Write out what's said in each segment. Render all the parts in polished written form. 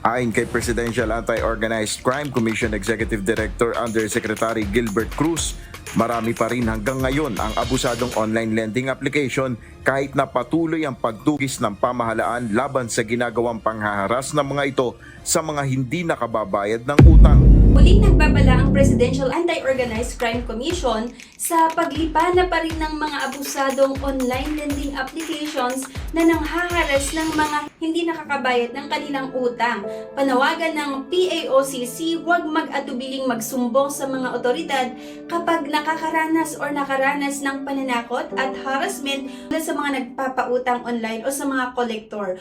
Ayon kay Presidential Anti-Organized Crime Commission Executive Director Undersecretary Gilbert Cruz, marami pa rin hanggang ngayon ang abusadong online lending application kahit na patuloy ang pagtugis ng pamahalaan laban sa ginagawang panghaharas ng mga ito sa mga hindi nakababayad ng utang. Muling nagbabala ang Presidential Anti-Organized Crime Commission sa paglipa na pa rin ng mga abusadong online lending applications na nanghaharas ng mga hindi nakakabayad ng kanilang utang. Panawagan ng PAOCC, huwag mag-atubiling magsumbong sa mga otoridad kapag nakakaranas or nakaranas ng pananakot at harassment mula sa mga nagpapautang online o sa mga kolektor.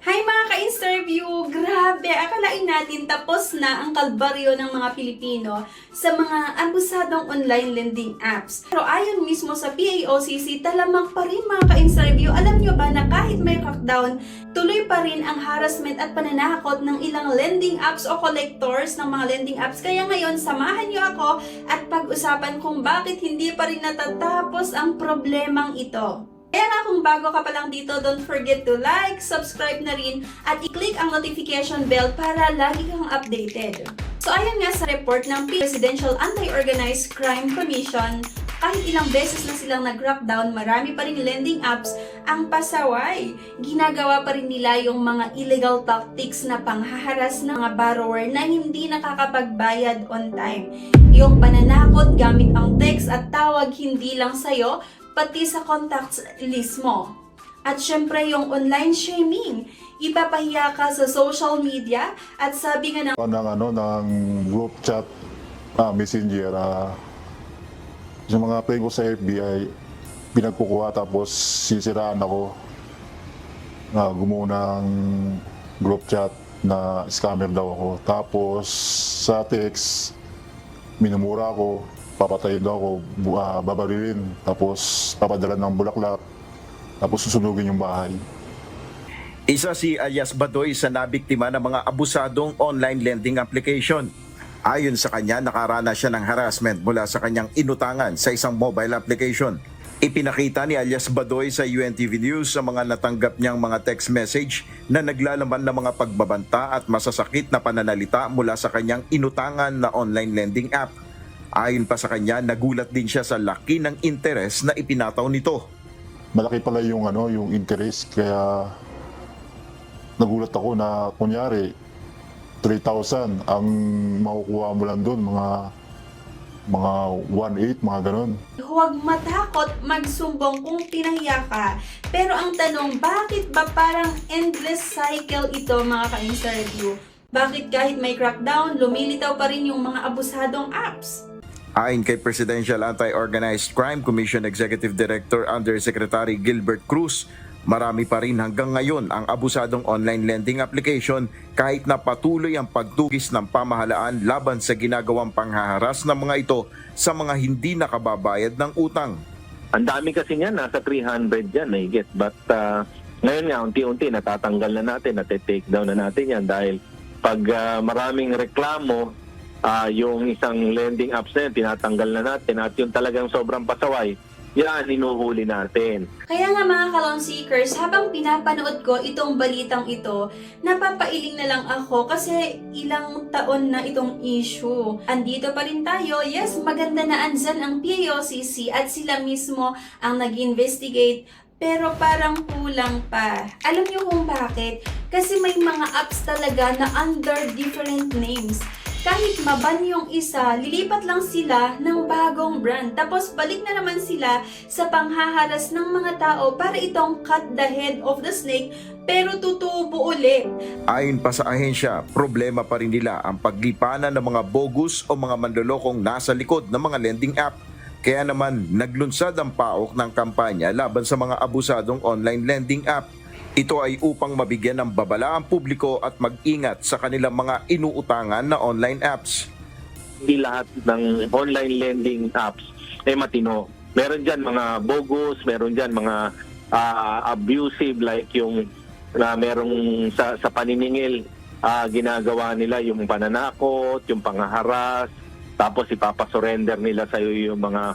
Hi mga ka-interview! Grabe! Akalain natin tapos na ang kalbaryo ng mga Pilipino sa mga abusadong online lending apps. Pero ayon mismo sa PAOCC, talamak pa rin mga ka-interview. Alam nyo ba na kahit may crackdown, tuloy pa rin ang harassment at pananakot ng ilang lending apps o collectors ng mga lending apps. Kaya ngayon, samahan nyo ako at pag-usapan kung bakit hindi pa rin natatapos ang problemang ito. Kaya nga kung bago ka pa lang dito, don't forget to like, subscribe na rin, at i-click ang notification bell para lagi kang updated. So ayon nga sa report ng Presidential Anti-Organized Crime Commission, kahit ilang beses na silang nag-crackdown, marami pa rin lending apps ang pasaway. Ginagawa pa rin nila yung mga illegal tactics na panghaharas ng mga borrower na hindi nakakapagbayad on time. Yung pananakot gamit ang text at tawag hindi lang sa'yo, pati sa contacts list mo. At syempre yung online shaming, ipapahiya ka sa social media at sabi nga ng group chat, messenger, yung mga play ko sa FBI, pinagkukuha tapos sisiraan ako na gumawa ng group chat na scammer daw ako. Tapos sa text, minumura ako, papatayin daw ako, babarilin, tapos papadala ng bulaklak, tapos susunugin yung bahay. Isa si alias Badoy sa nabiktima ng mga abusadong online lending application. Ayon sa kanya, nakaranas siya ng harassment mula sa kanyang inutangan sa isang mobile application. Ipinakita ni alias Badoy sa UNTV News sa mga natanggap niyang mga text message na naglalaman ng mga pagbabanta at masasakit na pananalita mula sa kanyang inutangan na online lending app. Ayon pa sa kanya, nagulat din siya sa laki ng interes na ipinataw nito. Malaki pala yung interest, kaya nagulat ako na kunyari 3,000 ang makukuha mo lang doon, mga 1,800, mga ganon. huwag matakot magsumbong kung pinahiya ka. Pero ang tanong, bakit ba parang endless cycle ito mga ka-interview? Bakit kahit may crackdown, lumilitaw pa rin yung mga abusadong apps? Ayon kay Presidential Anti-Organized Crime Commission Executive Director Undersecretary Gilbert Cruz, marami pa rin hanggang ngayon ang abusadong online lending application kahit na patuloy ang pagtugis ng pamahalaan laban sa ginagawang panghaharas ng mga ito sa mga hindi nakababayad ng utang. Ang dami kasi niyan, nasa 300 yan, get. But ngayon nga, unti-unti natatanggal na natin, nati-take down na natin yan dahil pag maraming reklamo, yung isang lending apps na yan, tinatanggal na natin at yung talagang sobrang pasaway, yan, inuhuli natin. Kaya nga mga kalon seekers, habang pinapanood ko itong balitang ito, napapailing na lang ako kasi ilang taon na itong issue. Andito pa rin tayo, yes, maganda na andyan ang PAOCC at sila mismo ang nag-investigate, pero parang kulang pa. Alam niyo kung bakit? Kasi may mga apps talaga na under different names. Kahit maban yung isa, lilipat lang sila ng bagong brand. Tapos balik na naman sila sa panghaharas ng mga tao para itong cut the head of the snake pero tutubo ulit. Ayon pa sa ahensya, problema pa rin nila ang paglipanan ng mga bogus o mga manlolokong nasa likod ng mga lending app. Kaya naman naglunsad ang PAOK ng kampanya laban sa mga abusadong online lending app. Ito ay upang mabigyan ng babala ang publiko at mag-ingat sa kanilang mga inuutangan na online apps. Hindi lahat ng online lending apps ay matino. Meron dyan mga bogus, meron dyan mga abusive like yung merong sa paniningil, ginagawa nila yung pananakot, yung panghaharas, tapos ipapasurrender nila sa iyo yung mga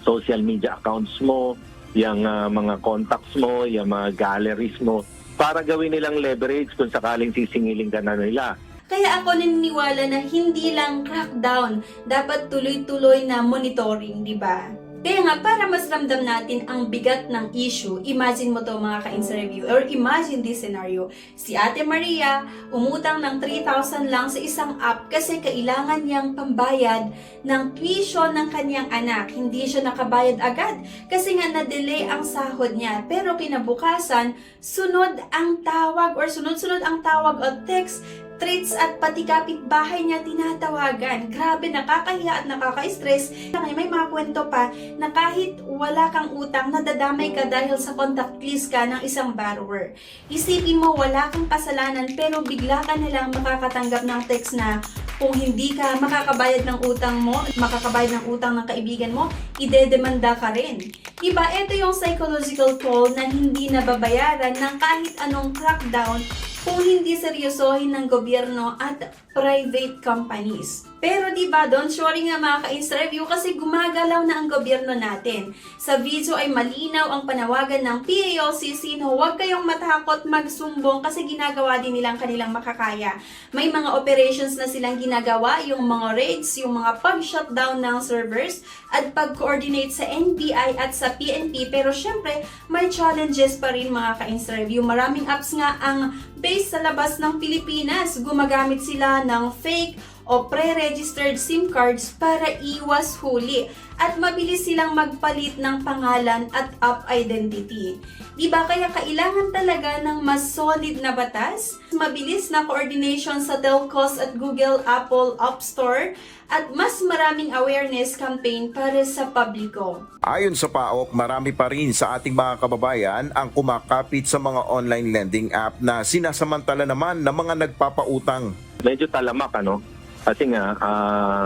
social media accounts mo. yung mga contacts mo, yung mga galleries mo, para gawin nilang leverage kung sakaling sisingilin ka na nila. Kaya ako naniniwala na hindi lang crackdown, dapat tuloy-tuloy na monitoring, di ba? Kaya nga, para mas ramdam natin ang bigat ng issue, imagine mo to mga ka-interview, or imagine this scenario. Si Ate Maria, umutang ng 3,000 lang sa isang app kasi kailangan niyang pambayad ng tuition ng kanyang anak. Hindi siya nakabayad agad kasi nga na-delay ang sahod niya. Pero kinabukasan, sunod ang tawag or sunod-sunod ang tawag o text, treats at pati kapitbahay niya tinatawagan. Grabe, nakakahiya at nakaka-stress. May mga kwento pa na kahit wala kang utang, nadadamay ka dahil sa contact list ka ng isang borrower. Isipin mo, wala kang kasalanan pero bigla ka nalang makakatanggap ng text na kung hindi ka makakabayad ng utang mo, makakabayad ng utang ng kaibigan mo, idedemanda ka rin. Diba, ito yung psychological toll na hindi nababayaran ng kahit anong crackdown kung hindi seryosohin ng gobyerno at private companies. Pero diba, don't worry nga mga ka-interview kasi gumagalaw na ang gobyerno natin. Sa video ay malinaw ang panawagan ng PAOCC na huwag kayong matakot magsumbong kasi ginagawa din nilang kanilang makakaya. May mga operations na silang ginagawa, yung mga raids, yung mga pag-shutdown ng servers at pag-coordinate sa NBI at sa PNP. Pero syempre, may challenges pa rin mga ka-interview. Maraming apps nga ang based sa labas ng Pilipinas. Gumagamit sila ng fake o pre-registered SIM cards para iwas huli at mabilis silang magpalit ng pangalan at app identity. Diba kaya kailangan talaga ng mas solid na batas, mabilis na coordination sa telcos at Google, Apple, App Store, at mas maraming awareness campaign para sa publiko. Ayon sa PAOK, marami pa rin sa ating mga kababayan ang kumakapit sa mga online lending app na sinasamantala naman ng mga nagpapautang. Medyo talamak, ano? Kasi nga,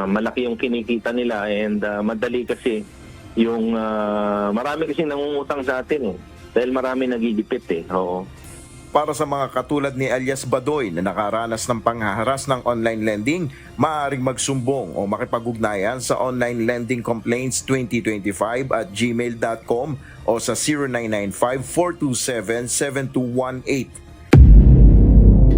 malaki yung kinikita nila and madali kasi yung marami kasi nangungutang sa atin dahil marami nagigipit Oo. Para sa mga katulad ni Elias Badoy na nakaranas ng panghaharas ng online lending, maaaring magsumbong o makipag-ugnayan sa Online Lending Complaints 2025 at gmail.com o sa 0995-427-7218.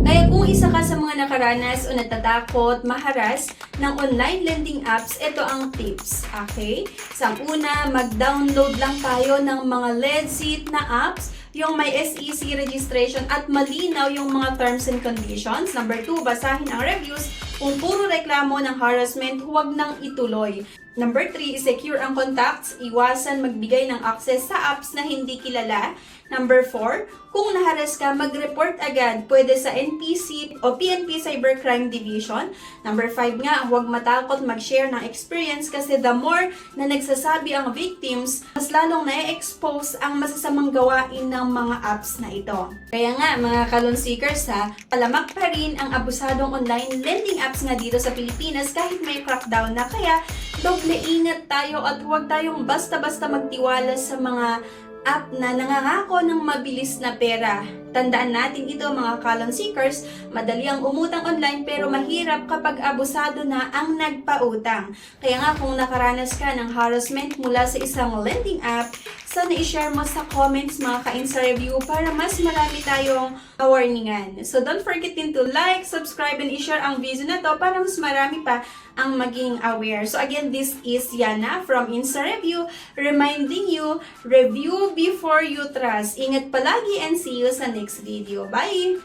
Kaya kung isa ka sa mga nakaranas o natatakot, maharas ng online lending apps, ito ang tips, okay? Sa una, mag-download lang tayo ng mga legit na apps, yung may SEC registration at malinaw yung mga terms and conditions. Number 2, basahin ang reviews. Kung puro reklamo ng harassment, huwag nang ituloy. Number 3, secure ang contacts. Iwasan magbigay ng access sa apps na hindi kilala. Number 4, kung naharas ka, mag-report agad. Pwede sa NPC o PNP Cybercrime Division. Number 5 nga, huwag matakot mag-share ng experience kasi the more na nagsasabi ang victims, mas lalong na-expose ang masasamang gawain ng mga apps na ito. Kaya nga, mga kalon seekers palamak pa rin ang abusadong online lending apps nga dito sa Pilipinas kahit may crackdown na. Kaya, doble ingat tayo at huwag tayong basta-basta magtiwala sa mga app na nangangako ng mabilis na pera. Tandaan natin ito mga kalon seekers, madali ang umutang online pero mahirap kapag abusado na ang nagpautang. Kaya nga kung nakaranas ka ng harassment mula sa isang lending app, sana i-share mo sa comments mga ka-interview para mas marami tayong warningan. So don't forget din to like, subscribe, and i-share ang video na to para mas marami pa ang maging aware. So again, this is Yana from InstaReview reminding you, review before you trust. Ingat palagi and see you sa next video. Bye!